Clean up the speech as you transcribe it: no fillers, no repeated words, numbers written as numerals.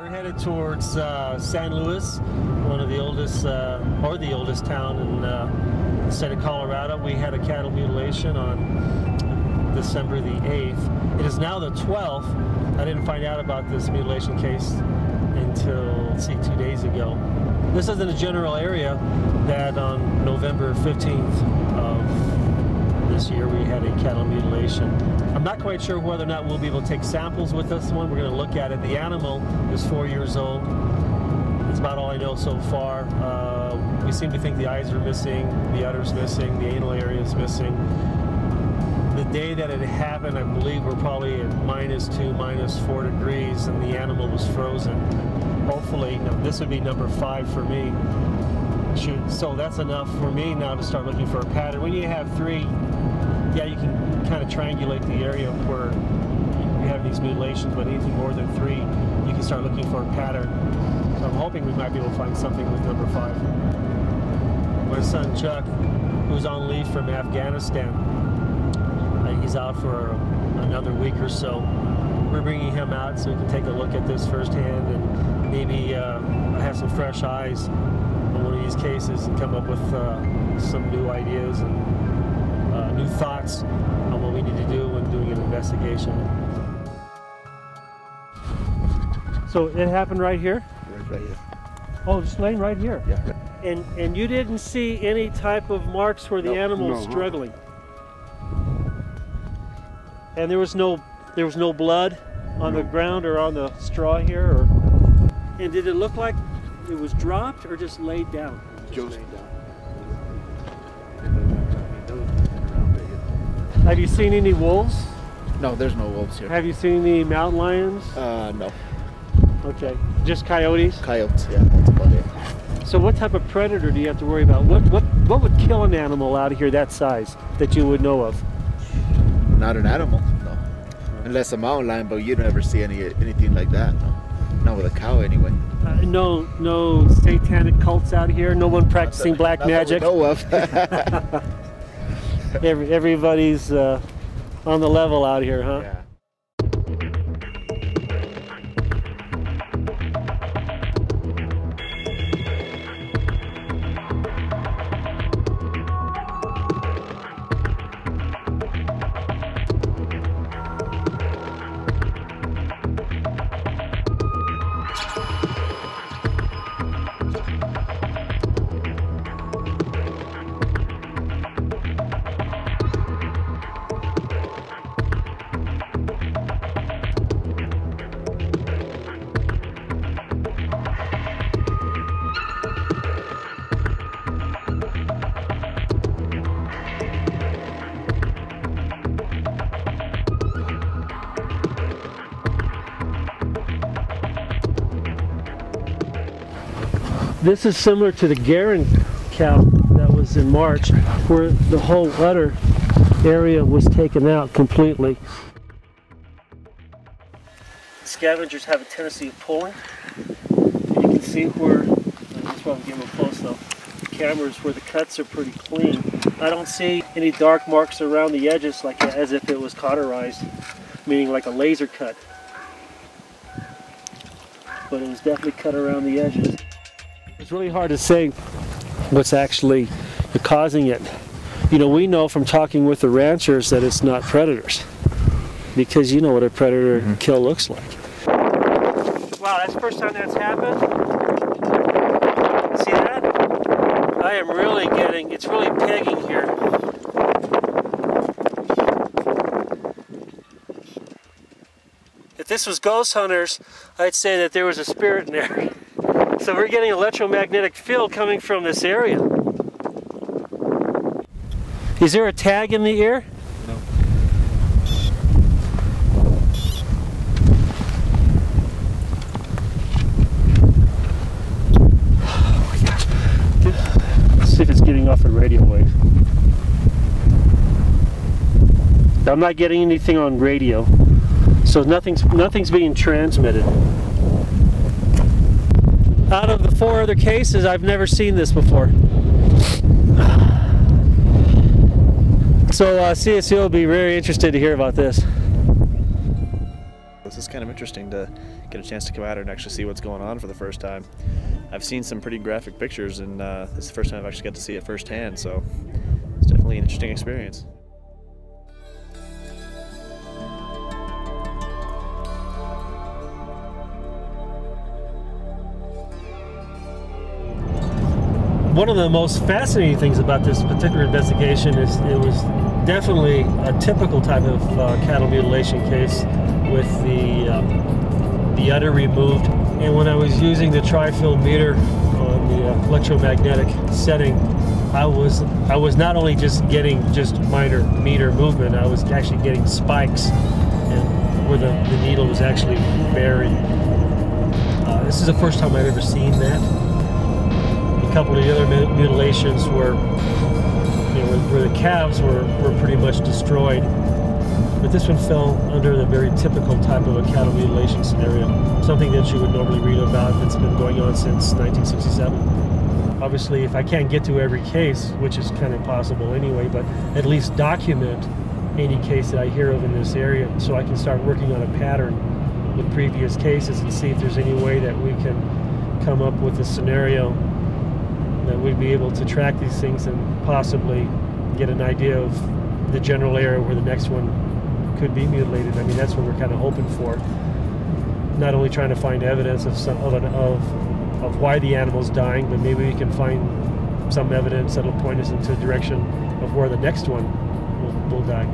We're headed towards San Luis, one of the oldest, or the oldest town in the state of Colorado. We had a cattle mutilation on December the 8th. It is now the 12th. I didn't find out about this mutilation case until, let's see, 2 days ago. This is in a general area that on November 15th of this year we had a cattle mutilation. I'm not quite sure whether or not we'll be able to take samples with this one. We're going to look at it. The animal is 4 years old. That's about all I know so far. We seem to think the eyes are missing, the udder's missing, the anal area is missing. The day that it happened, I believe we're probably at -2, -4 degrees, and the animal was frozen. Hopefully, this would be number 5 for me. So that's enough for me now to start looking for a pattern. When you have 3, yeah, you can kind of triangulate the area where you have these mutilations, but anything more than 3, you can start looking for a pattern. So I'm hoping we might be able to find something with number 5. My son Chuck, who's on leave from Afghanistan, he's out for another week or so. We're bringing him out so we can take a look at this firsthand and maybe have some fresh eyes on one of these cases and come up with some new ideas and new thoughts on what we need to do when doing an investigation. So it happened right here? Right here. Oh, just laying right here? Yeah. And you didn't see any type of marks where the animal was struggling? And there was no blood on the ground or on the straw here? Or, and did it look like it was dropped or just laid down? Just laid down. Have you seen any wolves? No, there's no wolves here. Have you seen any mountain lions? No. Okay, just coyotes? Coyotes, yeah, that's about it. So what type of predator do you have to worry about? What would kill an animal out of here that size that you would know of? Not an animal, no. Unless a mountain lion, but you never see anything like that, no. Not with a cow anyway. No satanic cults out here? No one practicing black magic? That we know of. Everybody's on the level out here, huh? Yeah. This is similar to the Garin cow that was in March, where the whole udder area was taken out completely. Scavengers have a tendency of pulling. And you can see where, that's why I'm getting them close though, the cameras where the cuts are pretty clean. I don't see any dark marks around the edges like as if it was cauterized, meaning like a laser cut. But it was definitely cut around the edges. It's really hard to say what's actually causing it. You know, we know from talking with the ranchers that it's not predators, because you know what a predator kill looks like. Wow, that's the first time that's happened. See that? I am really getting, it's really pegging here. If this was ghost hunters, I'd say that there was a spirit in there. So we're getting electromagnetic field coming from this area. Is there a tag in the ear? No. Oh my gosh. Let's see if it's getting off the radio wave. I'm not getting anything on radio, so nothing's being transmitted. Out of the 4 other cases, I've never seen this before. So CSU will be very interested to hear about this. This is kind of interesting to get a chance to come out here and actually see what's going on for the first time. I've seen some pretty graphic pictures, and this is the first time I've actually got to see it firsthand, so it's definitely an interesting experience. One of the most fascinating things about this particular investigation is it was definitely a typical type of cattle mutilation case with the udder removed. And when I was using the tri-field meter on the electromagnetic setting, I was not only just getting minor meter movement, I was actually getting spikes and where the needle was actually buried. This is the first time I've ever seen that. A couple of the other mutilations where the calves were pretty much destroyed, but this one fell under the very typical type of a cattle mutilation scenario, something that you would normally read about that's been going on since 1967. Obviously, if I can't get to every case, which is kind of impossible anyway, but at least document any case that I hear of in this area so I can start working on a pattern with previous cases and see if there's any way that we can come up with a scenario that we'd be able to track these things and possibly get an idea of the general area where the next one could be mutilated. I mean, that's what we're kind of hoping for. Not only trying to find evidence of why the animal's dying, but maybe we can find some evidence that'll point us into the direction of where the next one will die.